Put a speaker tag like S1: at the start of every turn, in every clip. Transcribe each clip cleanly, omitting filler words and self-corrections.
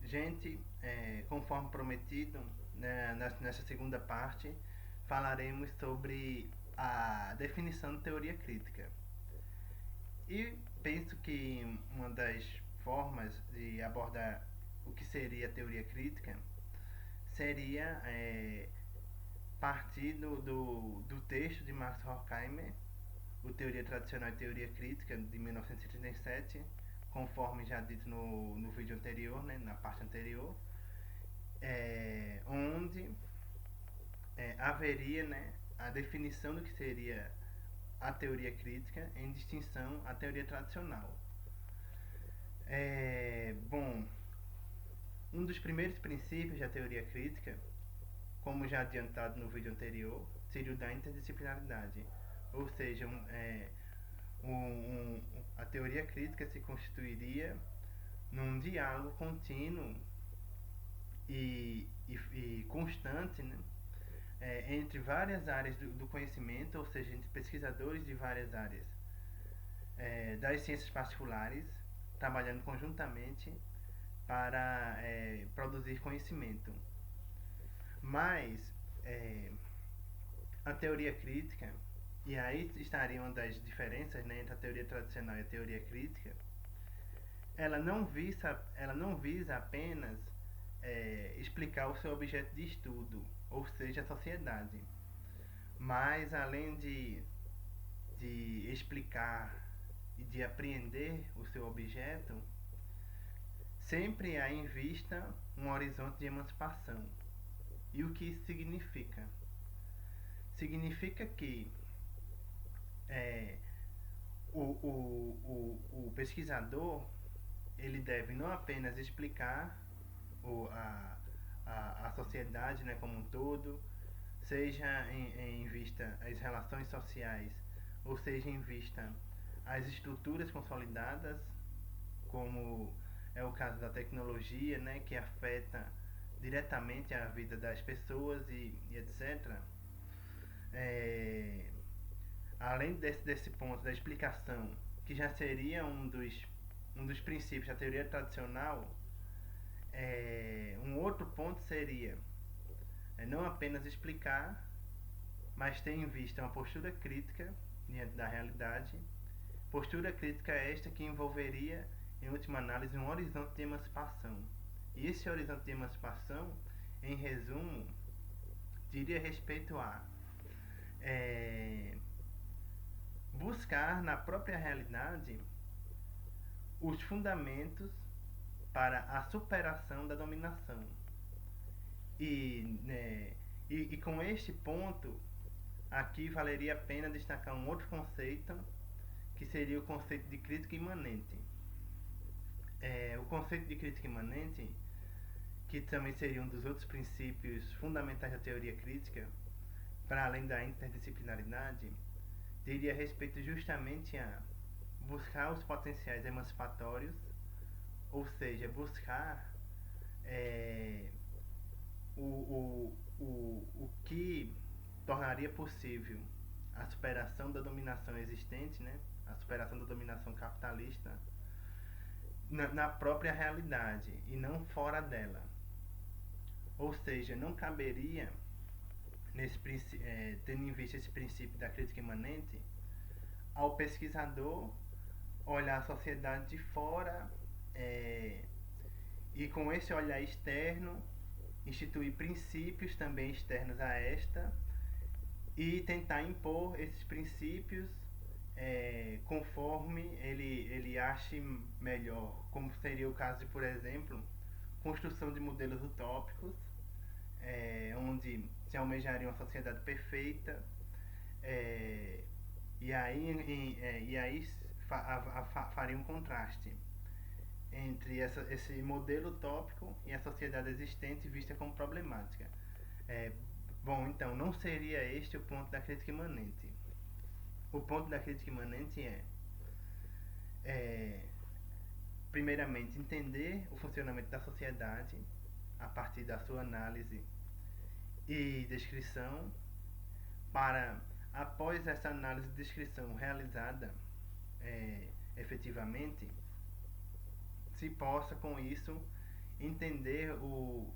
S1: Gente, conforme prometido, né, nessa segunda parte, falaremos sobre a definição de teoria crítica. E penso que uma das formas de abordar o que seria a teoria crítica seria partir do texto de Max Horkheimer, o Teoria Tradicional e Teoria Crítica, de 1937, conforme já dito no vídeo anterior, né, na parte anterior, onde haveria, né, a definição do que seria a teoria crítica em distinção à teoria tradicional. Bom, um dos primeiros princípios da teoria crítica, como já adiantado no vídeo anterior, seria o da interdisciplinaridade, ou seja, a teoria crítica se constituiria num diálogo contínuo e constante, né, entre várias áreas do conhecimento, ou seja, entre pesquisadores de várias áreas das ciências particulares, trabalhando conjuntamente para produzir conhecimento. Mas a teoria crítica, e aí estaria uma das diferenças, né, entre a teoria tradicional e a teoria crítica, ela não visa apenas explicar o seu objeto de estudo, ou seja, a sociedade. Mas além de explicar e de apreender o seu objeto, sempre há em vista um horizonte de emancipação. E o que isso significa? Significa que é, o pesquisador ele deve não apenas explicar a sociedade, né, como um todo, seja em vista as relações sociais, ou seja em vista as estruturas consolidadas, como é o caso da tecnologia, né, que afeta diretamente a vida das pessoas e etc. É, além desse ponto da explicação, que já seria um dos princípios da teoria tradicional, um outro ponto seria não apenas explicar, mas ter em vista uma postura crítica diante da realidade. Postura crítica esta que envolveria, em última análise, um horizonte de emancipação. E esse horizonte de emancipação, em resumo, diria respeito a buscar na própria realidade os fundamentos para a superação da dominação. E com este ponto, aqui valeria a pena destacar um outro conceito, que seria o conceito de crítica imanente. O conceito de crítica imanente, que também seria um dos outros princípios fundamentais da teoria crítica, para além da interdisciplinaridade, diria respeito justamente a buscar os potenciais emancipatórios, ou seja, buscar o que tornaria possível a superação da dominação existente, né? A superação da dominação capitalista na própria realidade e não fora dela. Ou seja, não caberia, tendo em vista esse princípio da crítica imanente, ao pesquisador olhar a sociedade de fora e com esse olhar externo instituir princípios também externos a esta e tentar impor esses princípios conforme ele ache melhor, como seria o caso de, por exemplo, construção de modelos utópicos, onde se almejaria uma sociedade perfeita, e aí faria um contraste entre esse modelo utópico e a sociedade existente vista como problemática. Bom, então, não seria este o ponto da crítica imanente. O ponto da crítica imanente primeiramente, entender o funcionamento da sociedade a partir da sua análise e descrição, para, após essa análise e descrição realizada efetivamente, se possa com isso entender o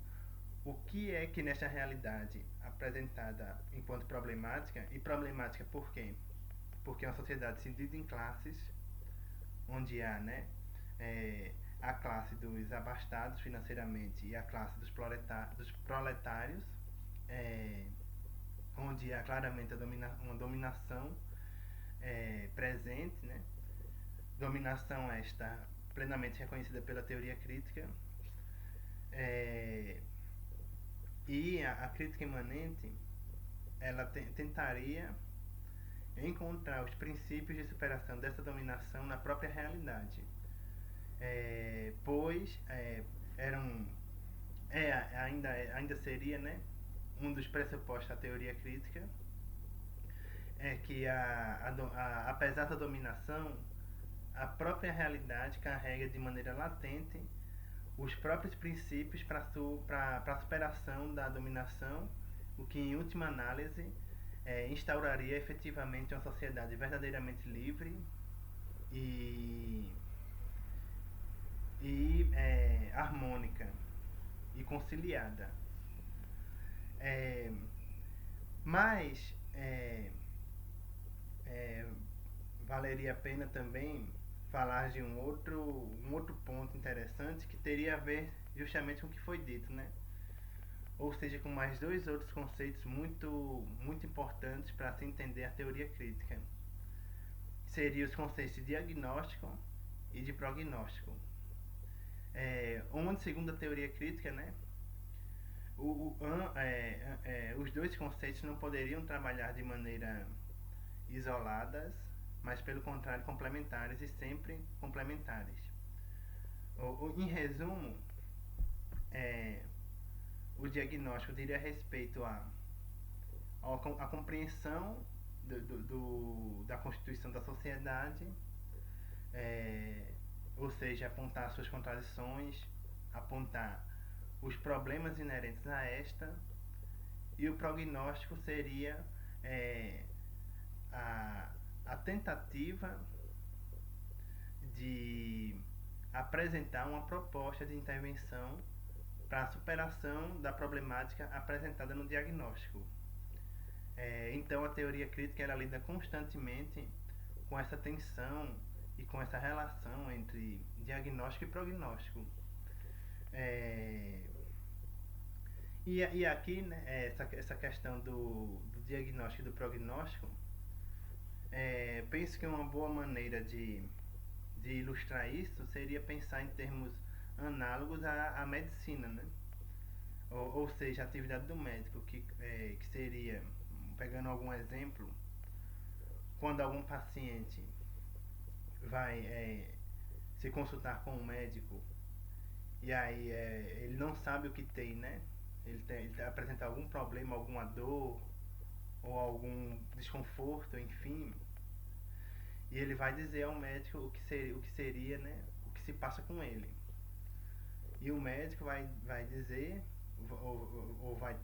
S1: que é que nesta realidade apresentada enquanto problemática, e problemática por quê? Porque é uma sociedade dividida em classes, onde há, né, a classe dos abastados financeiramente e a classe dos proletários, é, onde há claramente uma dominação presente, né? Dominação esta plenamente reconhecida pela teoria crítica, é, e a crítica imanente ela tentaria encontrar os princípios de superação dessa dominação na própria realidade, pois eram ainda seria, né, um dos pressupostos da teoria crítica é que apesar da dominação, a própria realidade carrega de maneira latente os próprios princípios para a superação da dominação, o que em última análise instauraria efetivamente uma sociedade verdadeiramente livre e, harmônica e conciliada. Mas valeria a pena também falar de um outro ponto interessante que teria a ver justamente com o que foi dito, né? Ou seja, com mais dois outros conceitos muito importantes para se entender a teoria crítica. Seriam os conceitos de diagnóstico e de prognóstico. Onde, segundo a teoria crítica, né, os dois conceitos não poderiam trabalhar de maneira isoladas, mas pelo contrário complementares e sempre complementares. Em resumo, o diagnóstico diria respeito à compreensão da constituição da sociedade, ou seja, apontar suas contradições, apontar os problemas inerentes a esta, e o prognóstico seria a tentativa de apresentar uma proposta de intervenção para a superação da problemática apresentada no diagnóstico. Então a teoria crítica ela lida constantemente com essa tensão e com essa relação entre diagnóstico e prognóstico. E aqui, né, essa questão do diagnóstico e do prognóstico, penso que uma boa maneira de ilustrar isso seria pensar em termos análogos à medicina, né? Ou seja, a atividade do médico, que seria, pegando algum exemplo, quando algum paciente vai se consultar com um médico e aí ele não sabe o que tem, né? Ele apresenta algum problema, alguma dor ou algum desconforto, enfim, e ele vai dizer ao médico o que seria, né, o que se passa com ele. E o médico vai dizer ou vai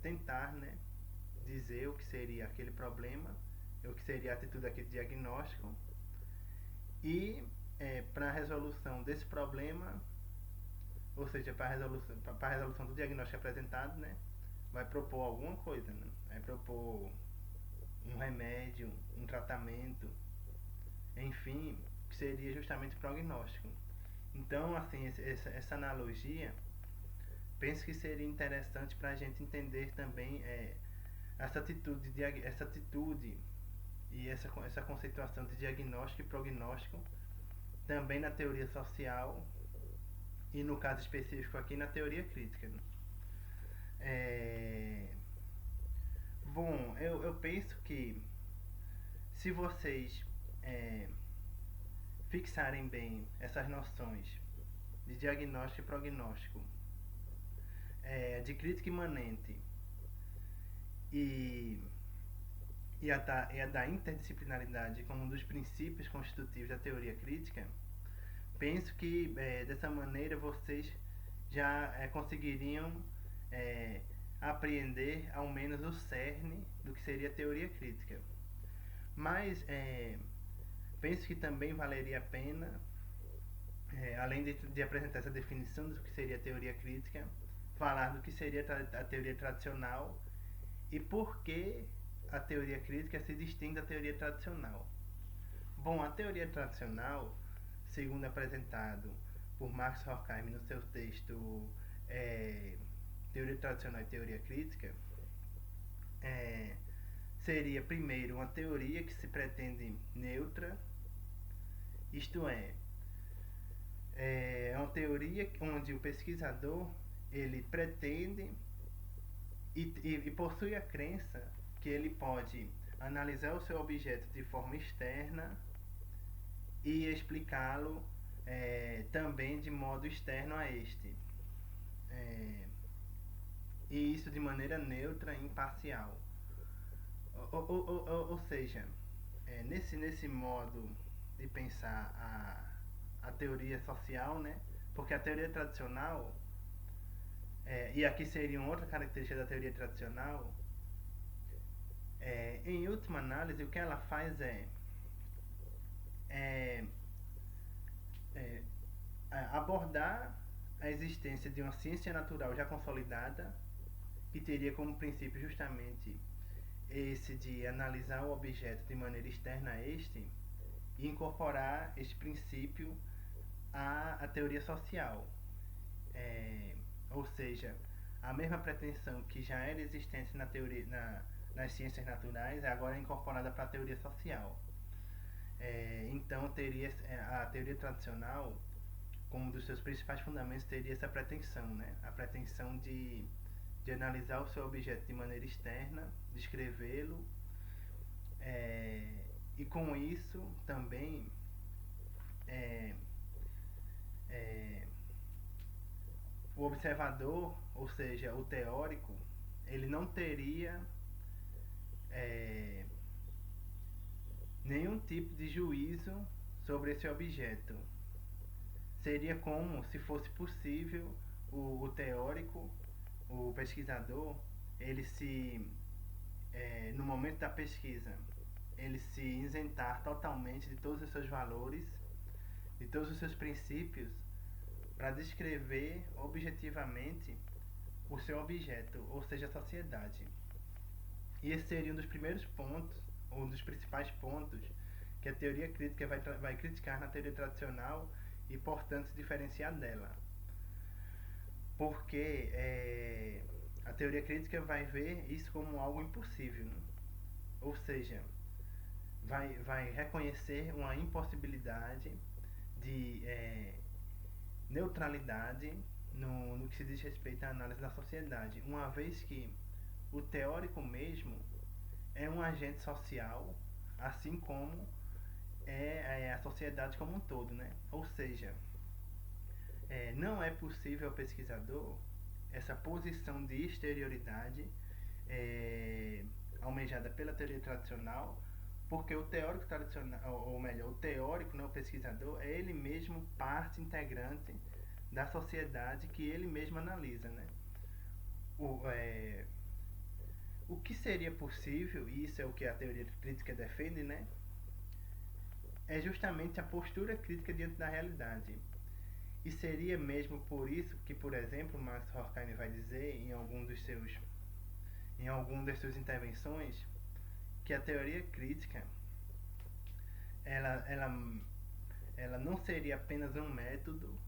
S1: tentar, né, dizer o que seria aquele problema, o que seria a atitude daquele diagnóstico, e para a resolução desse problema, ou seja, para a resolução do diagnóstico apresentado, né, vai propor alguma coisa, né? Vai propor um remédio, um tratamento, enfim, que seria justamente o prognóstico. Então, assim, essa analogia, penso que seria interessante para a gente entender também essa atitude e essa conceituação de diagnóstico e prognóstico também na teoria social e, no caso específico aqui, na teoria crítica. Bom, eu penso que se vocês fixarem bem essas noções de diagnóstico e prognóstico, de crítica imanente e a da interdisciplinaridade como um dos princípios constitutivos da teoria crítica, penso que dessa maneira vocês já conseguiriam apreender ao menos o cerne do que seria a teoria crítica. Mas penso que também valeria a pena além de apresentar essa definição do que seria a teoria crítica, falar do que seria a teoria tradicional e por que a teoria crítica se distingue da teoria tradicional. Bom, a teoria tradicional, segundo apresentado por Max Horkheim no seu texto Teoria Tradicional e Teoria Crítica, é, seria primeiro uma teoria que se pretende neutra, isto é uma teoria onde o pesquisador ele pretende e possui a crença que ele pode analisar o seu objeto de forma externa e explicá-lo também de modo externo a este. E isso de maneira neutra e imparcial. Ou seja, nesse modo de pensar a teoria social, né? Porque a teoria tradicional, e aqui seria uma outra característica da teoria tradicional, em última análise, o que ela faz é abordar a existência de uma ciência natural já consolidada, que teria como princípio justamente esse de analisar o objeto de maneira externa a este e incorporar este princípio à teoria social. Ou seja, a mesma pretensão que já era existente nas ciências naturais é agora incorporada para a teoria social. Então a teoria tradicional, como um dos seus principais fundamentos, teria essa pretensão, né? A pretensão de analisar o seu objeto de maneira externa, descrevê-lo, e com isso também o observador, ou seja, o teórico, ele não teria nenhum tipo de juízo sobre esse objeto. Seria como se fosse possível o teórico, o pesquisador, ele no momento da pesquisa, ele se isentar totalmente de todos os seus valores, de todos os seus princípios, para descrever objetivamente o seu objeto, ou seja, a sociedade. E esse seria um dos primeiros pontos, ou um dos principais pontos, que a teoria crítica vai criticar na teoria tradicional e, portanto, se diferenciar dela. Porque a teoria crítica vai ver isso como algo impossível, né? Ou seja, vai reconhecer uma impossibilidade de neutralidade no que se diz respeito à análise da sociedade, uma vez que o teórico mesmo é um agente social, assim como a sociedade como um todo, né? Ou seja, não é possível ao pesquisador essa posição de exterioridade almejada pela teoria tradicional, porque o teórico tradicional, ou melhor, o teórico, não, o pesquisador, é ele mesmo parte integrante da sociedade que ele mesmo analisa, né? O que seria possível, e isso é o que a teoria crítica defende, né? É justamente a postura crítica diante da realidade. E seria mesmo por isso que, por exemplo, Max Horkheim vai dizer em alguma das suas intervenções que a teoria crítica ela não seria apenas um método,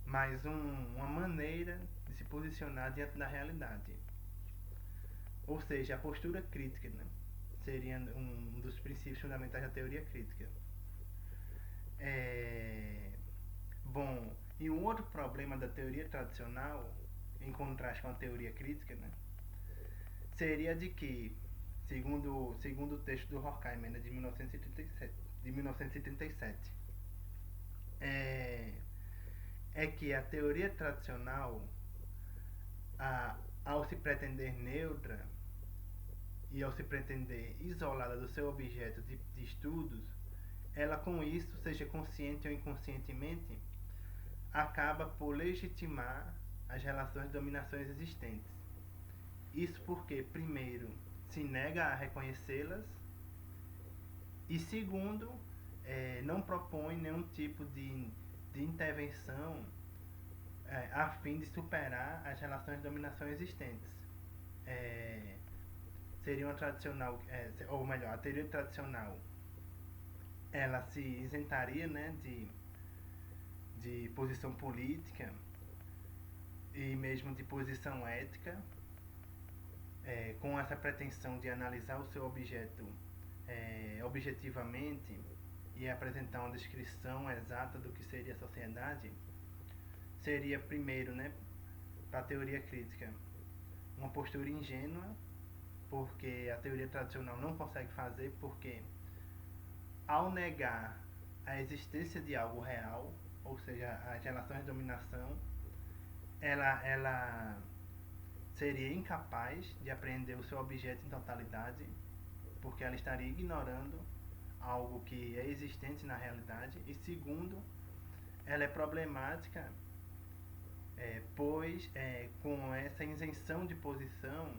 S1: mas uma maneira de se posicionar diante da realidade. Ou seja, a postura crítica, né, seria um dos princípios fundamentais da teoria crítica. Bom, e um outro problema da teoria tradicional, em contraste com a teoria crítica, né, seria de que, segundo o texto do Horkheimer, né, de 1937, é que a teoria tradicional, ao se pretender neutra e ao se pretender isolada do seu objeto de estudos, ela com isso, seja consciente ou inconscientemente, acaba por legitimar as relações de dominações existentes. Isso porque, primeiro, se nega a reconhecê-las e, segundo, não propõe nenhum tipo de de intervenção a fim de superar as relações de dominação existentes. É, seria uma tradicional, ou melhor, a teoria tradicional, ela se isentaria, né, de posição política e mesmo de posição ética, com essa pretensão de analisar o seu objeto objetivamente e apresentar uma descrição exata do que seria a sociedade, seria primeiro, né, para a teoria crítica, uma postura ingênua, porque a teoria tradicional não consegue fazer, porque ao negar a existência de algo real, ou seja, as relações de dominação, ela seria incapaz de apreender o seu objeto em totalidade, porque ela estaria ignorando algo que é existente na realidade. E segundo, ela é problemática, pois com essa isenção de posição,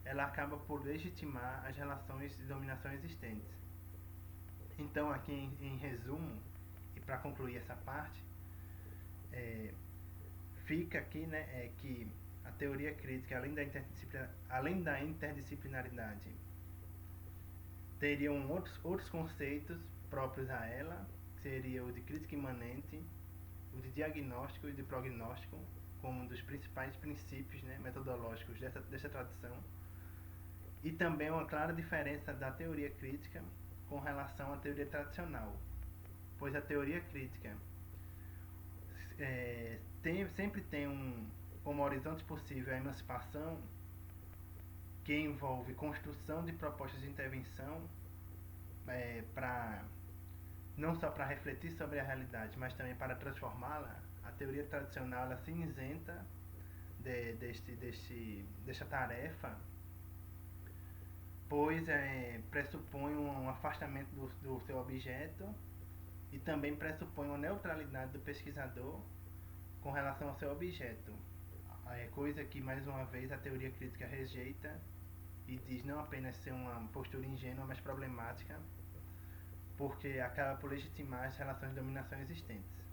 S1: ela acaba por legitimar as relações de dominação existentes. Então, aqui em resumo, e para concluir essa parte, fica aqui, né, que a teoria crítica, além da interdisciplinaridade, teriam outros conceitos próprios a ela, que seria o de crítica imanente, o de diagnóstico e de prognóstico, como um dos principais princípios, né, metodológicos dessa tradição, e também uma clara diferença da teoria crítica com relação à teoria tradicional, pois a teoria crítica sempre tem como horizonte possível a emancipação, que envolve construção de propostas de intervenção para não só para refletir sobre a realidade, mas também para transformá-la. A teoria tradicional ela se isenta desta tarefa, pois pressupõe um afastamento do seu objeto e também pressupõe uma neutralidade do pesquisador com relação ao seu objeto, coisa que mais uma vez a teoria crítica rejeita e diz não apenas ser uma postura ingênua, mas problemática, porque acaba por legitimar as relações de dominação existentes.